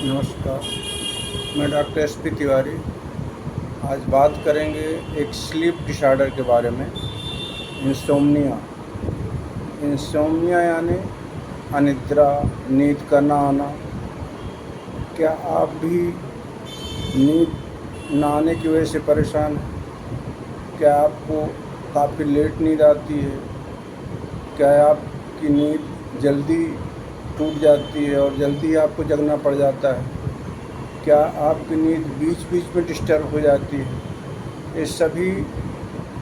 नमस्कार, मैं doctor SP. Tiwari. आज बात करेंगे एक स्लीप डिसऑर्डर के बारे में, इंसोम्निया। इंसोम्निया यानी अनिद्रा, नींद का ना आना। क्या आप भी नींद ना आने की वजह से परेशान हैं? क्या आपको काफ़ी लेट नींद आती है? क्या आपकी नींद जल्दी टूट जाती है और जल्दी आपको जगना पड़ जाता है? क्या आपकी नींद बीच बीच में डिस्टर्ब हो जाती है? ये सभी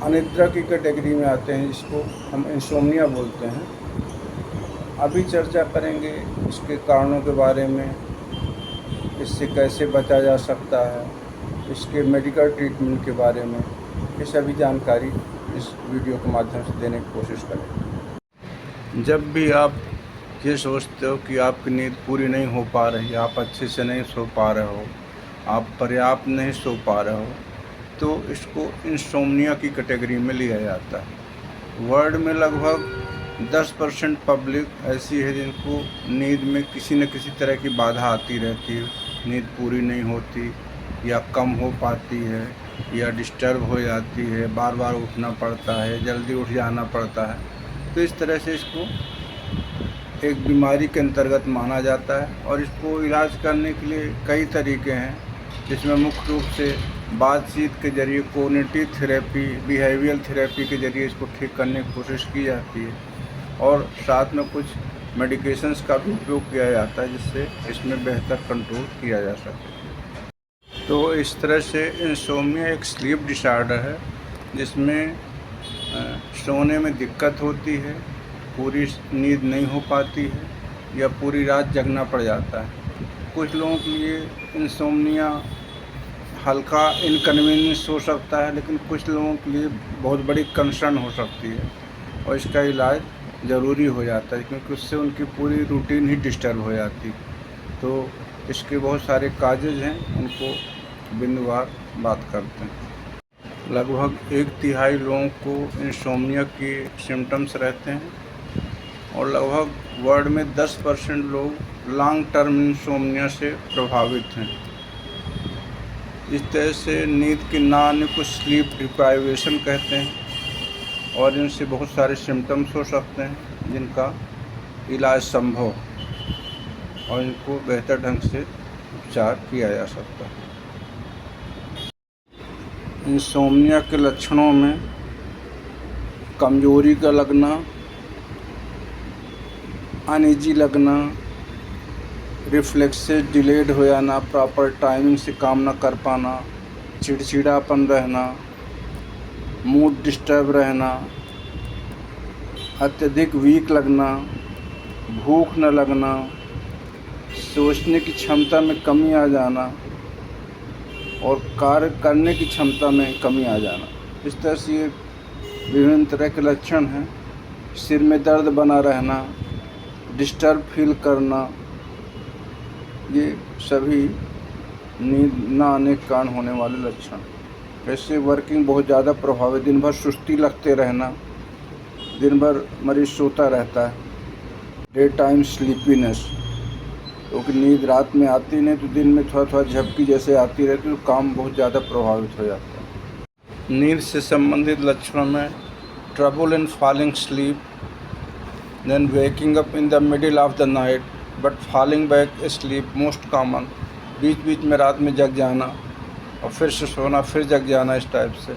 अनिद्रा की कैटेगरी में आते हैं, जिसको हम इंसोम्निया बोलते हैं। अभी चर्चा करेंगे इसके कारणों के बारे में, इससे कैसे बचा जा सकता है, इसके मेडिकल ट्रीटमेंट के बारे में। ये सभी जानकारी इस वीडियो के माध्यम से देने की कोशिश करेंगे। जब भी आप ये सोचते हो कि आपकी नींद पूरी नहीं हो पा रही, आप अच्छे से नहीं सो पा रहे हो, आप पर्याप्त नहीं सो पा रहे हो, तो इसको इंसोम्निया की कैटेगरी में लिया जाता है। वर्ल्ड में लगभग 10% पब्लिक ऐसी है जिनको नींद में किसी न किसी तरह की बाधा आती रहती है। नींद पूरी नहीं होती या कम हो पाती है या डिस्टर्ब हो जाती है, बार बार उठना पड़ता है, जल्दी उठ जाना पड़ता है। तो इस तरह से इसको एक बीमारी के अंतर्गत माना जाता है और इसको इलाज करने के लिए कई तरीके हैं, जिसमें मुख्य रूप से बातचीत के जरिए, कॉग्निटिव थेरेपी, बिहेवियरल थेरेपी के जरिए इसको ठीक करने की कोशिश की जाती है और साथ में कुछ मेडिकेशंस का भी उपयोग किया जाता है, जिससे इसमें बेहतर कंट्रोल किया जा सके। तो इस तरह से इंसोम्निया एक स्लीप डिसऑर्डर है, जिसमें सोने में दिक्कत होती है, पूरी नींद नहीं हो पाती है या पूरी रात जगना पड़ जाता है। कुछ लोगों के लिए इंसोम्निया हल्का इनकन्वीनियंस हो सकता है, लेकिन कुछ लोगों के लिए बहुत बड़ी कंसर्न हो सकती है और इसका इलाज ज़रूरी हो जाता है, क्योंकि उससे उनकी पूरी रूटीन ही डिस्टर्ब हो जाती है। तो इसके बहुत सारे काजेज हैं, उनको बिंदुवार बात करते हैं। लगभग 1/3 लोगों को इंसोम्निया के सिम्टम्स रहते हैं और लगभग वर्ल्ड में 10% लोग लॉन्ग टर्म इंसोम्निया से प्रभावित हैं। इस तरह से नींद की ना आने को स्लीप डिप्राइवेशन कहते हैं और इनसे बहुत सारे सिम्टम्स हो सकते हैं, जिनका इलाज संभव और इनको बेहतर ढंग से उपचार किया जा सकता है। इंसोम्निया के लक्षणों में कमजोरी का लगना, अनईजी लगना, रिफ्लेक्सेस डिलेड हो जाना, प्रॉपर टाइमिंग से काम न कर पाना, चिड़चिड़ापन रहना, मूड डिस्टर्ब रहना, अत्यधिक वीक लगना, भूख न लगना, सोचने की क्षमता में कमी आ जाना और कार्य करने की क्षमता में कमी आ जाना। इस तरह से ये विभिन्न तरह के लक्षण हैं। सिर में दर्द बना रहना, डिस्टर्ब फील करना, ये सभी नींद ना आने के कारण होने वाले लक्षण। ऐसे वर्किंग बहुत ज़्यादा प्रभावित, दिन भर सुस्ती लगते रहना, दिन भर मरीज सोता रहता है, डे टाइम स्लीपीनेस, क्योंकि नींद रात में आती नहीं तो दिन में थोड़ा थोड़ा झपकी जैसे आती रहती, तो काम बहुत ज़्यादा प्रभावित हो जाता है। नींद से संबंधित लक्षणों में trouble in falling sleep, then waking up in the middle of the night but falling back sleep most common, बीच बीच में रात में जग जाना और फिर से सोना, फिर जग जाना, इस टाइप से।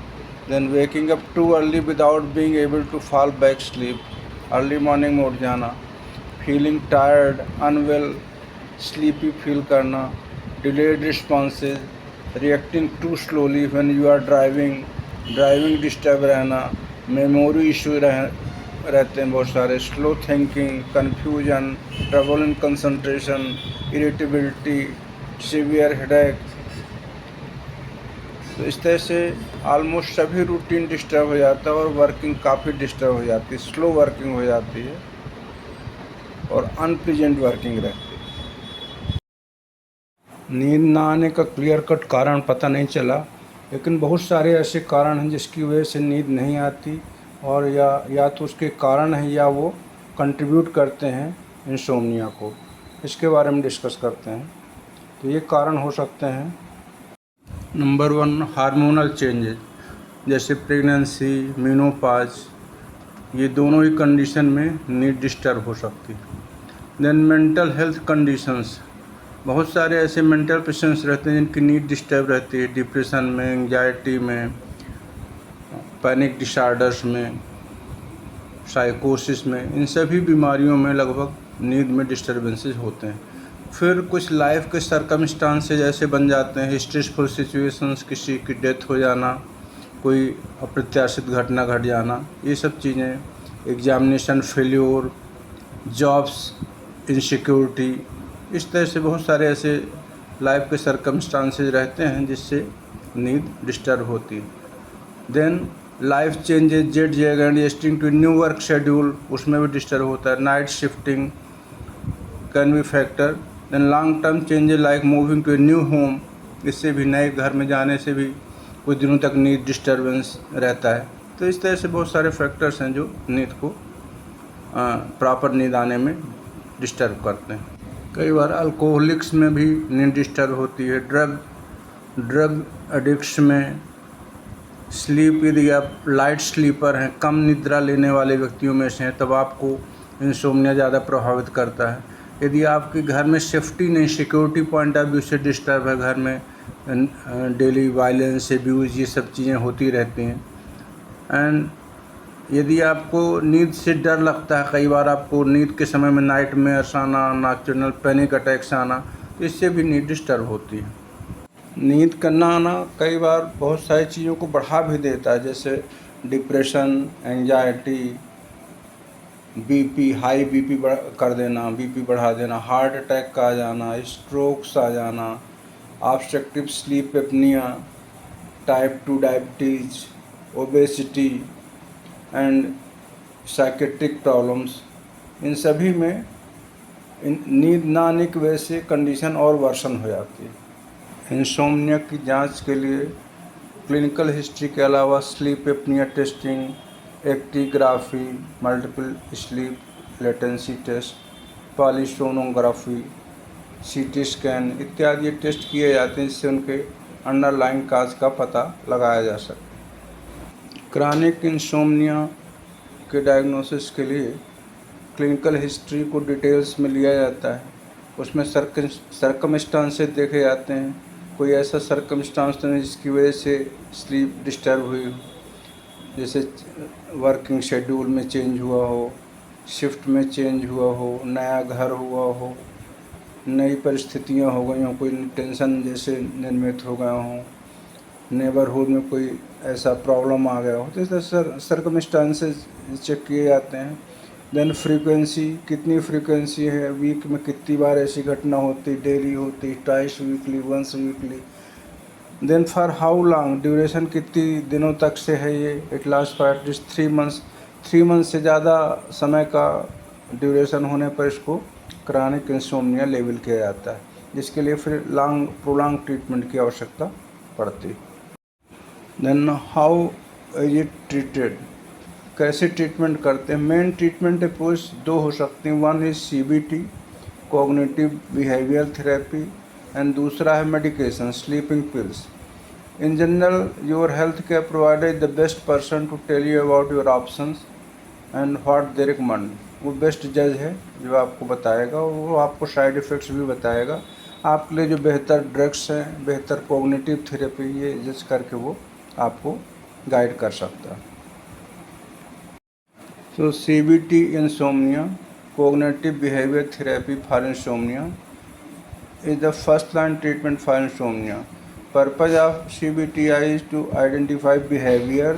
Then waking up too early without being able to fall back sleep, early morning में उठ जाना, feeling tired, unwell, sleepy feel करना, delayed responses, reacting too slowly when you are driving disturb रहना, मेमोरी इशू रहते हैं बहुत सारे, slow thinking, confusion, trouble in concentration, irritability, severe headache. तो इस तरह से ऑलमोस्ट सभी रूटीन डिस्टर्ब हो जाता है और वर्किंग काफ़ी डिस्टर्ब हो जाती है, स्लो वर्किंग हो जाती है और अनप्लीजेंट वर्किंग रहती है। नींद ना आने का क्लियर कट कारण पता नहीं चला, लेकिन बहुत सारे ऐसे कारण हैं जिसकी वजह से नींद नहीं आती और या तो उसके कारण हैं या वो कंट्रीब्यूट करते हैं इंसोम्निया को। इसके बारे में डिस्कस करते हैं। तो ये कारण हो सकते हैं। नंबर 1, हार्मोनल चेंजेज, जैसे प्रेगनेंसी, मेनोपॉज, ये दोनों ही कंडीशन में नीड डिस्टर्ब हो सकती है। देन मेंटल हेल्थ कंडीशंस, बहुत सारे ऐसे मेंटल पेशेंट्स रहते हैं जिनकी नीड डिस्टर्ब रहती है, डिप्रेशन में, एंजाइटी में, पैनिक डिसऑर्डर्स में, साइकोसिस में, इन सभी बीमारियों में लगभग नींद में डिस्टर्बेंसेस होते हैं। फिर कुछ लाइफ के सर्कमस्टांसेस ऐसे बन जाते हैं, स्ट्रेसफुल सिचुएशंस, किसी की डेथ हो जाना, कोई अप्रत्याशित घटना घट जाना, ये सब चीज़ें, एग्जामिनेशन फेल्योर, जॉब्स इनसिक्योरिटी, इस तरह से बहुत सारे ऐसे लाइफ के सर्कमस्टांसेस रहते हैं जिससे नींद डिस्टर्ब होती है। Then life changes, jet lag and adjusting to new work schedule, उसमें भी डिस्टर्ब होता है। Night shifting can be factor. Then long term changes like moving to a new home, इससे भी नए घर में जाने से भी कुछ दिनों तक नींद डिस्टर्बेंस रहता है। तो इस तरह से बहुत सारे फैक्टर्स हैं जो नींद को प्रॉपर नींद आने में डिस्टर्ब करते हैं। कई बार अल्कोहलिक्स में भी नींद डिस्टर्ब होती है। ड्रग एडिक्ट्स में, स्लीप, यदि आप लाइट स्लीपर हैं, कम निद्रा लेने वाले व्यक्तियों में से हैं, तब आपको इंसोम्निया ज़्यादा प्रभावित करता है। यदि आपके घर में सेफ्टी नहीं, सिक्योरिटी पॉइंट ऑफ व्यू से डिस्टर्ब है, घर में डेली वायलेंस, एब्यूज़, ये सब चीज़ें होती रहती हैं। एंड यदि आपको नींद से डर लगता है, कई बार आपको नींद के समय में नाइटमेयर्स आना, नॉक्टर्नल पैनिक अटैक्स आना, इससे भी नींद डिस्टर्ब होती है। नींद का ना आना कई बार बहुत सारी चीज़ों को बढ़ा भी देता है, जैसे depression, anxiety, BP, high BP कर देना, बीपी बढ़ा देना, हार्ट अटैक का आ जाना, स्ट्रोक्स आ जाना, obstructive sleep apnea, type 2 diabetes, obesity and psychiatric problems, इन सभी में नींद ना आने की वजह से कंडीशन और वर्सन हो जाती है। इंसोम्निया की जांच के लिए क्लिनिकल हिस्ट्री के अलावा sleep apnea testing, actigraphy, multiple sleep latency test, polysomnography, CT scan इत्यादि टेस्ट किए जाते हैं, जिससे उनके अंडरलाइंग काज का पता लगाया जा सके। क्रॉनिक इंसोम्निया के डायग्नोसिस के लिए क्लिनिकल हिस्ट्री को डिटेल्स में लिया जाता है, उसमें सर्कमस्टांसेस देखे जाते हैं, कोई ऐसा सर्कमस्टांस तो नहीं जिसकी वजह से स्लीप डिस्टर्ब हुई हो, जैसे वर्किंग शेड्यूल में चेंज हुआ हो, शिफ्ट में चेंज हुआ हो, नया घर हुआ हो, नई परिस्थितियां हो गई हों, कोई टेंशन जैसे निर्मित हो गया हो, नेबरहुड में कोई ऐसा प्रॉब्लम आ गया हो, तो इस तरह सर्कमस्टांसेस चेक किए जाते हैं। देन फ्रीक्वेंसी, कितनी फ्रीक्वेंसी है, वीक में कितनी बार ऐसी घटना होती, डेली होती, twice weekly, once weekly. Then for how long, duration कितनी दिनों तक से है ये, it last for at least 3 months, 3 month से ज़्यादा समय का ड्यूरेशन होने पर इसको क्रॉनिक इंसोम्निया लेबल किया जाता है, जिसके लिए फिर प्रोलॉन्ग ट्रीटमेंट की आवश्यकता पड़ती है। Then how is it treated, कैसे ट्रीटमेंट करते हैं। मेन ट्रीटमेंट अप्रोच 2 हो सकती हैं, 1 is CBT, cognitive behaviour therapy, and दूसरा है medication, sleeping pills. In general your health care provider is the best person to tell you about your options and what they recommend. वो best जज है जो आपको बताएगा, और वो आपको साइड इफ़ेक्ट्स भी बताएगा, आपके लिए जो बेहतर ड्रग्स हैं, बेहतर कॉग्निटिव थेरेपी, ये जज करके वो आपको गाइड कर सकता है। So CBT insomnia, cognitive behavior therapy for insomnia, is the first line treatment for insomnia. Purpose of CBTI is to identify behavior,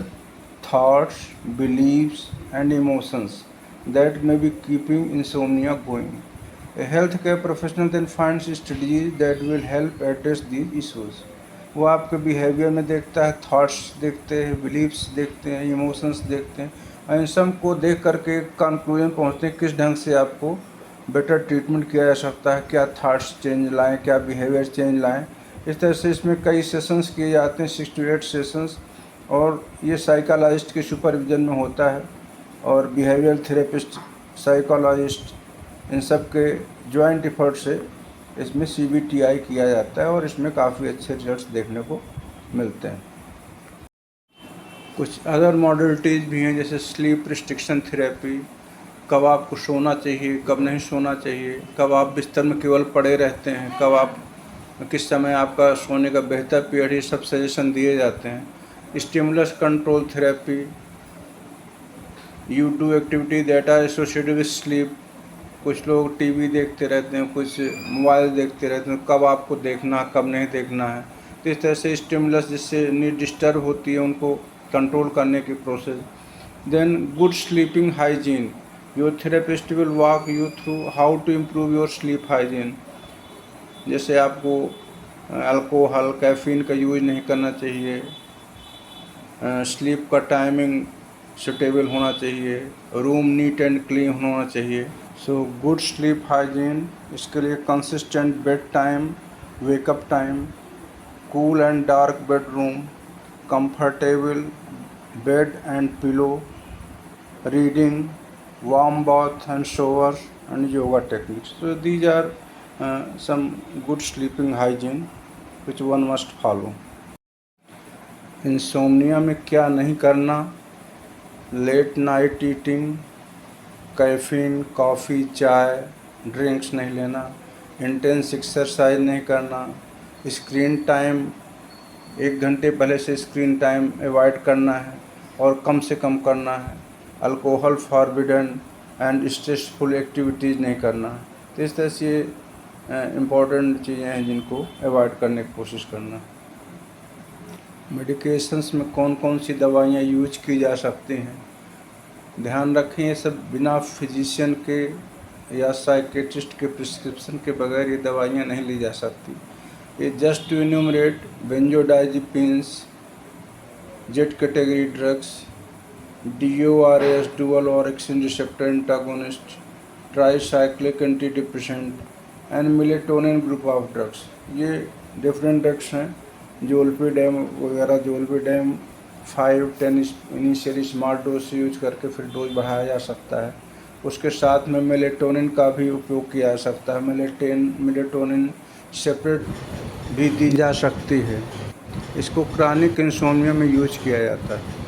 thoughts, beliefs and emotions that may be keeping insomnia going. A healthcare professional then finds strategies that will help address these issues. वो आपके behaviour में देखता है, thoughts देखते हैं, beliefs देखते हैं, emotions देखते हैं, इन सब को देख करके कंक्लूजन पहुंचते हैं किस ढंग से आपको बेटर ट्रीटमेंट किया जा सकता है, क्या थॉट्स चेंज लाएं, क्या बिहेवियर चेंज लाएं। इस तरह से इसमें कई सेशंस किए जाते हैं, 6 to 8 सेशंस, और ये साइकोलॉजिस्ट के सुपरविजन में होता है, और बिहेवियर थेरेपिस्ट, साइकोलॉजिस्ट, इन सब के जॉइंट एफर्ट से इसमें CBTI किया जाता है और इसमें काफ़ी अच्छे रिजल्ट्स देखने को मिलते हैं। कुछ अदर मॉडलिटीज़ भी हैं, जैसे स्लीप रिस्ट्रिक्शन थेरेपी, कब आपको सोना चाहिए, कब नहीं सोना चाहिए, कब आप बिस्तर में केवल पड़े रहते हैं, कब आप किस समय आपका सोने का बेहतर पीरियड, ये सब सजेशन दिए जाते हैं। Stimulus control therapy, you do activity that are associated with sleep. कुछ लोग टीवी देखते रहते हैं, कुछ मोबाइल देखते रहते हैं, कब आपको देखना कब नहीं देखना है। तो इस तरह से स्टिमुलस जिससे नींद डिस्टर्ब होती है उनको कंट्रोल करने की process. Then good sleeping hygiene, your therapist will walk you through how to improve your sleep hygiene. जैसे आपको अल्कोहल कैफीन का यूज नहीं करना चाहिए, स्लीप का टाइमिंग सुटेबल होना चाहिए, रूम नीट एंड क्लीन होना चाहिए। सो गुड स्लीप हाइजीन, इसके लिए consistent bed time, wake up time, cool and dark bedroom, comfortable bed and pillow, reading, warm bath and shower, and yoga techniques. So these are some good sleeping hygiene which one must follow. Insomnia में क्या नहीं करना, late night eating, caffeine coffee चाय drinks नहीं लेना, intense exercise नहीं करना, screen time 1 घंटे पहले से स्क्रीन टाइम अवॉइड करना है और कम से कम करना है, alcohol forbidden and stressful activities नहीं करना है। तो इस तरह से इम्पॉर्टेंट चीज़ें हैं जिनको अवॉइड करने की कोशिश करना। मेडिकेशंस में कौन कौन सी दवाइयाँ यूज की जा सकती हैं, ध्यान रखें ये सब बिना फिजिशियन के या साइकेट्रिस्ट के प्रिस्क्रिप्शन के बगैर ये दवाइयाँ नहीं ली जा सकती। ये just to enumerate benzodiazepines, Z category drugs, DORAs dual orexin receptor antagonist, tricyclic antidepressant and melatonin group of drugs, ये डिफरेंट ड्रग्स हैं। जोल्पिडेम वगैरह, जोल्पिडेम 5-10 इनिशियली स्मार्ट डोज से यूज करके फिर डोज बढ़ाया जा सकता है। उसके साथ में मेलेटोनिन का भी उपयोग किया जा सकता है। मेलेटोनिन सेपरेट भी दी जा सकती है। इसको क्रॉनिक इंसोम्निया में यूज किया जाता है।